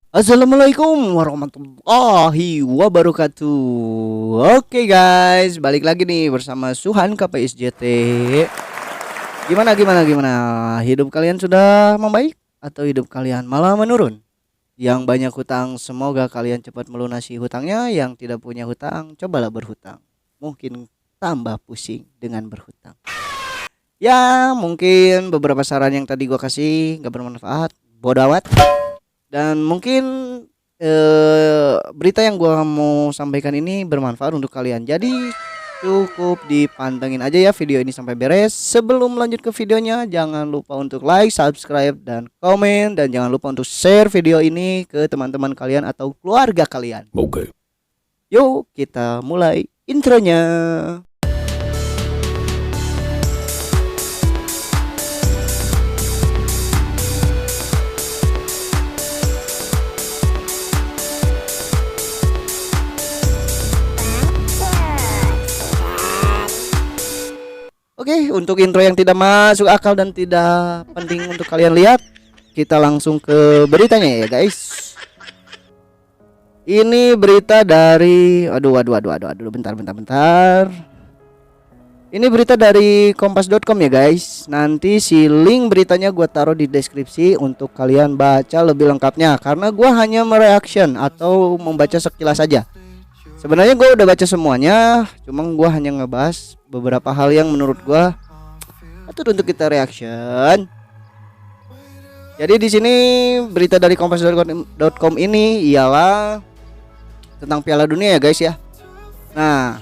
Assalamualaikum warahmatullahi wabarakatuh. Oke guys, balik lagi nih bersama Suhan KPSJT. Gimana? Hidup kalian sudah membaik atau hidup kalian malah menurun? Yang banyak hutang, semoga kalian cepat melunasi hutangnya. Yang tidak punya hutang, cobalah berhutang. Mungkin tambah pusing dengan berhutang. Ya, mungkin beberapa saran yang tadi gua kasih gak bermanfaat, bodoh amat. Dan mungkin berita yang gua mau sampaikan ini bermanfaat untuk kalian. Jadi cukup dipantengin aja ya video ini sampai beres. Sebelum lanjut ke videonya, jangan lupa untuk like, subscribe, dan komen. Dan jangan lupa untuk share video ini ke teman-teman kalian atau keluarga kalian. Oke. Yuk kita mulai intronya. Oke, untuk intro yang tidak masuk akal dan tidak penting untuk kalian lihat, kita langsung ke beritanya ya guys. Ini berita dari aduh, bentar. Ini berita dari kompas.com ya guys. Nanti si link beritanya gua taruh di deskripsi untuk kalian baca lebih lengkapnya, karena gua hanya mereaction atau membaca sekilas saja. Sebenarnya gue udah baca semuanya, cuma gue hanya ngebahas beberapa hal yang menurut gue patut untuk kita reaction. Jadi di sini berita dari kompas.com ini ialah tentang Piala Dunia ya guys ya. Nah,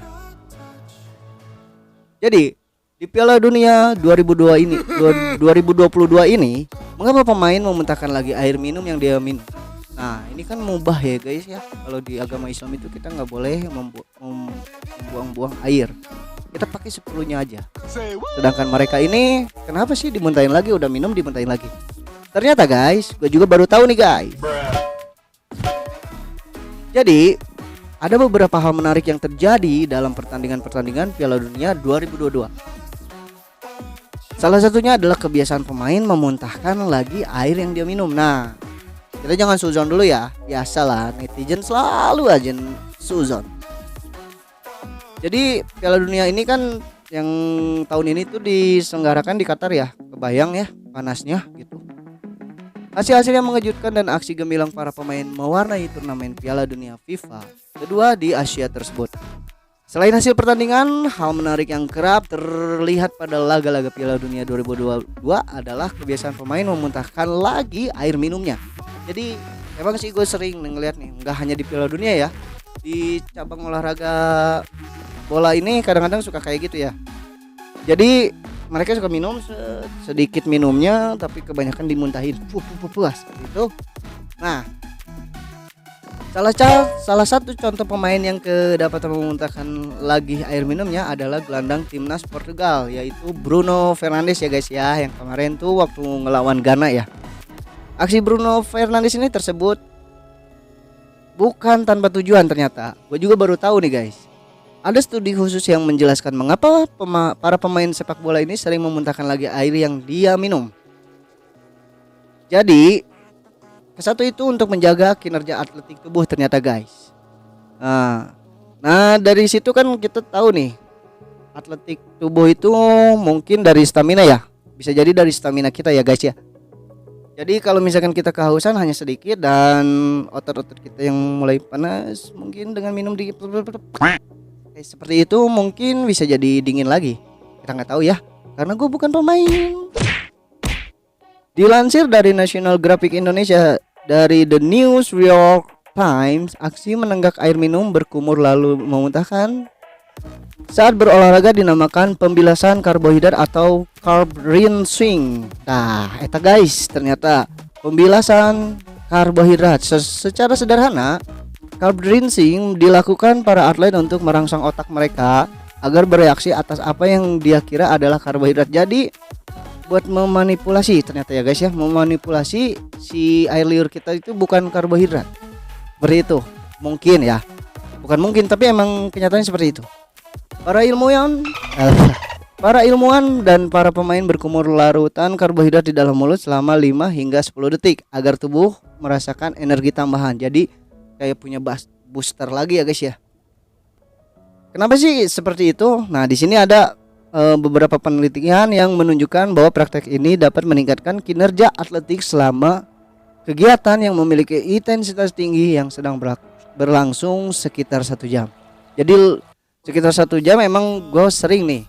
jadi di Piala Dunia 2022 ini, mengapa pemain memuntahkan lagi air minum yang dia minum? Nah, ini kan mubah ya guys ya. Kalau di agama Islam itu kita nggak boleh membuang-buang air. Kita pakai seperlunya aja. Sedangkan mereka ini kenapa sih dimuntahin lagi? Udah minum dimuntahin lagi. Ternyata guys, gue juga baru tahu nih guys. Jadi ada beberapa hal menarik yang terjadi dalam pertandingan Piala Dunia 2022. Salah satunya adalah kebiasaan pemain memuntahkan lagi air yang dia minum. Nah, kita jangan suzon dulu ya. Biasalah netizen selalu aja suzon. Jadi Piala Dunia ini kan yang tahun ini tuh diselenggarakan di Qatar ya. Kebayang ya panasnya gitu. Hasil-hasil yang mengejutkan dan aksi gemilang para pemain mewarnai turnamen Piala Dunia FIFA kedua di Asia tersebut. Selain hasil pertandingan, hal menarik yang kerap terlihat pada laga-laga Piala Dunia 2022 adalah kebiasaan pemain memuntahkan lagi air minumnya. Jadi emang sih gue sering ngeliat nih, nggak hanya di Piala Dunia ya, di cabang olahraga bola ini kadang-kadang suka kayak gitu ya. Jadi mereka suka minum sedikit minumnya, tapi kebanyakan dimuntahin, puas gitu. Nah, salah satu contoh pemain yang kedapatan memuntahkan lagi air minumnya adalah gelandang timnas Portugal, yaitu Bruno Fernandes ya guys ya, yang kemarin tuh waktu ngelawan Ghana ya. Aksi Bruno Fernandes ini tersebut bukan tanpa tujuan ternyata. Gue juga baru tahu nih guys. Ada studi khusus yang menjelaskan mengapa para pemain sepak bola ini sering memuntahkan lagi air yang dia minum. Jadi, kesatu itu untuk menjaga kinerja atletik tubuh ternyata guys. Nah dari situ kan kita tahu nih, atletik tubuh itu mungkin dari stamina ya. Bisa jadi dari stamina kita ya guys ya. Jadi kalau misalkan kita kehausan hanya sedikit dan otot-otot kita yang mulai panas, mungkin dengan minum dikit seperti itu mungkin bisa jadi dingin lagi. Kita nggak tahu ya, karena gue bukan pemain. Dilansir dari National Graphic Indonesia dari The New York Times, aksi menenggak air minum berkumur lalu memuntahkan saat berolahraga dinamakan pembilasan karbohidrat atau carb rinsing. Nah, eta guys, ternyata pembilasan karbohidrat secara sederhana, carb rinsing dilakukan para atlet untuk merangsang otak mereka agar bereaksi atas apa yang dia kira adalah karbohidrat. Jadi buat memanipulasi ternyata ya guys ya, memanipulasi si air liur kita itu bukan karbohidrat. Seperti itu. Mungkin ya. Bukan mungkin, tapi emang kenyataannya seperti itu. Para ilmuwan Para ilmuwan dan para pemain berkumur larutan karbohidrat di dalam mulut selama 5 hingga 10 detik agar tubuh merasakan energi tambahan. Jadi kayak punya booster lagi ya guys ya. Kenapa sih seperti itu? Nah, di sini ada beberapa penelitian yang menunjukkan bahwa praktek ini dapat meningkatkan kinerja atletik selama kegiatan yang memiliki intensitas tinggi yang sedang berlangsung sekitar 1 jam. Jadi sekitar 1 jam emang gue sering nih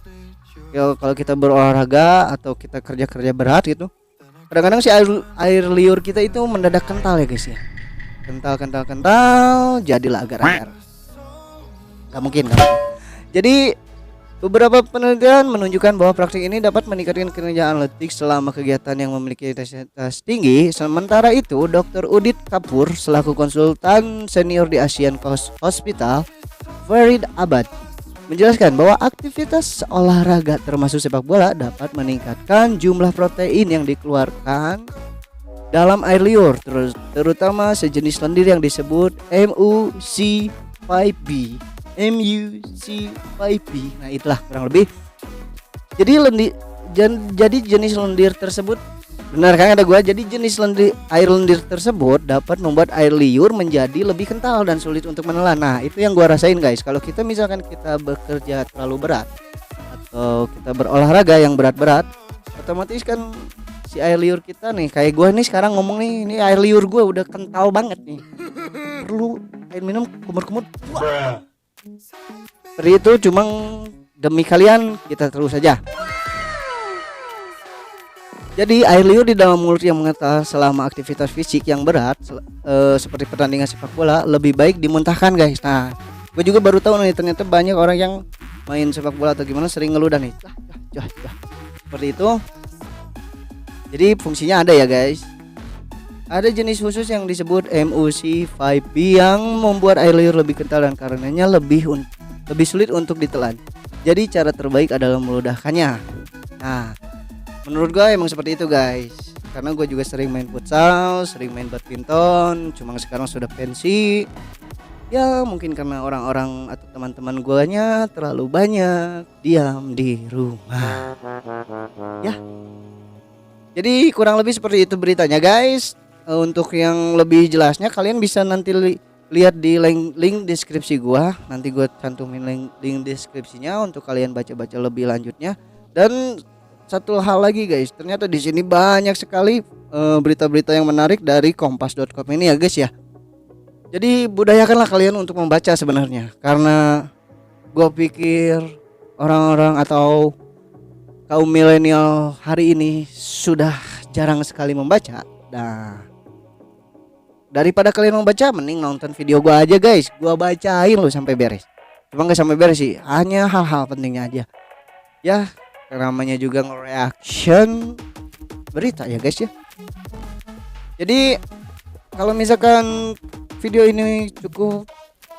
kalau kita berolahraga atau kita kerja berat gitu, kadang-kadang si air liur kita itu mendadak kental ya guys ya. Kental jadilah agar-agar. Gak mungkin. Jadi beberapa penelitian menunjukkan bahwa praktik ini dapat meningkatkan kinerja atletik selama kegiatan yang memiliki intensitas tinggi. Sementara itu, Dr. Udit Kapoor selaku konsultan senior di Asian Coast Hospital Faridabad menjelaskan bahwa aktivitas olahraga termasuk sepak bola dapat meningkatkan jumlah protein yang dikeluarkan dalam air liur, terutama sejenis lendir yang disebut MUC5B. Nah, itulah kurang lebih. Jadi jenis lendir tersebut, benar kan ada gua, jadi jenis air lendir tersebut dapat membuat air liur menjadi lebih kental dan sulit untuk menelan. Nah, itu yang gua rasain guys. Kalau kita misalkan kita bekerja terlalu berat atau kita berolahraga yang berat-berat, otomatis kan si air liur kita nih, kayak gua nih sekarang ngomong nih, ini air liur gua udah kental banget nih. Perlu air minum kumur-kumur. Seperti itu, cuma demi kalian kita terus saja. Jadi air liur di dalam mulut yang mengental selama aktivitas fisik yang berat seperti pertandingan sepak bola lebih baik dimuntahkan guys. Nah, gue juga baru tahu nih ternyata banyak orang yang main sepak bola atau gimana sering ngeludah nih. Seperti itu. Jadi fungsinya ada ya guys. Ada jenis khusus yang disebut MUC5B yang membuat air liur lebih kental dan karenanya lebih sulit untuk ditelan. Jadi cara terbaik adalah meludahkannya. Nah, menurut gue emang seperti itu guys. Karena gue juga sering main futsal, sering main badminton, cuma sekarang sudah pensi. Ya mungkin karena orang-orang atau teman-teman guanya terlalu banyak diam di rumah. Ya. Jadi kurang lebih seperti itu beritanya guys. Untuk yang lebih jelasnya kalian bisa nanti lihat di link deskripsi gua. Nanti gua cantumin link deskripsinya untuk kalian baca-baca lebih lanjutnya. Dan satu hal lagi guys, ternyata di sini banyak sekali berita-berita yang menarik dari kompas.com ini ya guys ya. Jadi budayakanlah kalian untuk membaca sebenarnya, karena gua pikir orang-orang atau kaum milenial hari ini sudah jarang sekali membaca. Nah, daripada kalian membaca, mending nonton video gua aja guys. Gua bacain lo sampai beres. Cuma gak sampai beres sih, hanya hal-hal pentingnya aja. Ya, namanya juga nge-reaction berita ya guys ya. Jadi kalau misalkan video ini cukup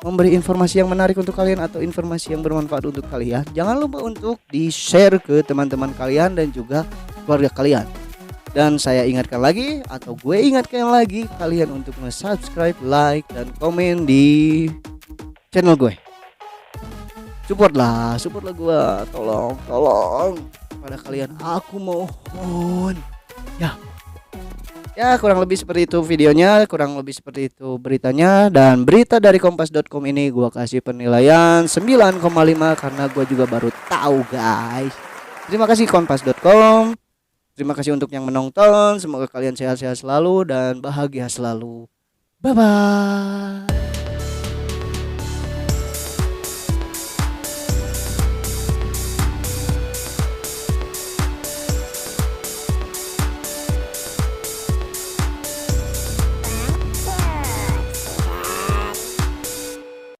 memberi informasi yang menarik untuk kalian atau informasi yang bermanfaat untuk kalian, jangan lupa untuk di-share ke teman-teman kalian dan juga keluarga kalian. Dan saya ingatkan lagi, atau gue ingatkan lagi kalian untuk subscribe, like, dan komen di channel gue. Supportlah gue, tolong pada kalian, aku mohon. Ya kurang lebih seperti itu videonya, kurang lebih seperti itu beritanya. Dan berita dari kompas.com ini gue kasih penilaian 9,5 karena gue juga baru tahu guys. Terima kasih kompas.com. Terima kasih untuk yang menonton. Semoga kalian sehat-sehat selalu dan bahagia selalu. Bye bye.